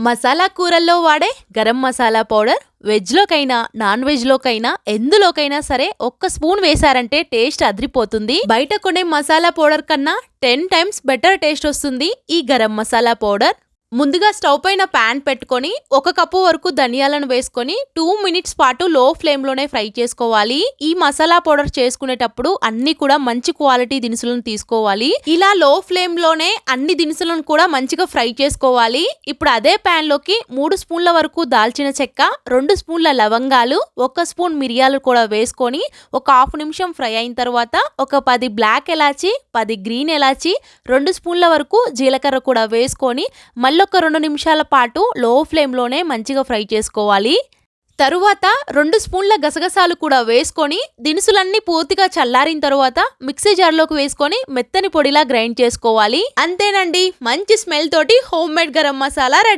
మసాలా కూరల్లో వాడే garam masala powder వెజ్లోకైనా non వెజ్లోకైనా ఎందులోకైనా సరే ఒక్క స్పూన్ వేశారంటే టేస్ట్ అదిరిపోతుంది. బయట కొనే మసాలా పౌడర్ కన్నా 10 టైమ్స్ బెటర్ టేస్ట్ వస్తుంది ఈ గరం మసాలా పౌడర్. ముందుగా స్టవ్ పైన ప్యాన్ పెట్టుకొని 1 కప్పు వరకు ధనియాలను వేసుకొని 2 మినిట్స్ పాటు లో ఫ్లేమ్ లోనే ఫ్రై చేసుకోవాలి. ఈ మసాలా పౌడర్ చేసుకునేటప్పుడు అన్ని కూడా మంచి క్వాలిటీ దినుసులను తీసుకోవాలి. ఇలా లో ఫ్లేమ్ లోనే అన్ని దినుసులను కూడా మంచిగా ఫ్రై చేసుకోవాలి. ఇప్పుడు అదే ప్యాన్ లోకి 3 స్పూన్ల వరకు దాల్చిన చెక్క, 2 స్పూన్ల లవంగాలు, 1 స్పూన్ మిరియాలు కూడా వేసుకొని ఒక హాఫ్ నిమిషం ఫ్రై అయిన తర్వాత ఒక 10 బ్లాక్ ఎలాచి, 10 గ్రీన్ ఎలాచి, 2 స్పూన్ల వరకు జీలకర్ర కూడా వేసుకొని మళ్ళీ ఒక 2 నిమిషాల పాటు లో ఫ్లేమ్ లోనే మంచిగా ఫ్రై చేసుకోవాలి. తరువాత 2 స్పూన్ల గసగసాలు కూడా వేసుకొని దినుసులన్నీ పూర్తిగా చల్లారిన తరువాత మిక్సీ జార్లోకి వేసుకొని మెత్తని పొడిలా గ్రైండ్ చేసుకోవాలి. అంతేనండి, మంచి స్మెల్ తోటి home made garam masala ready.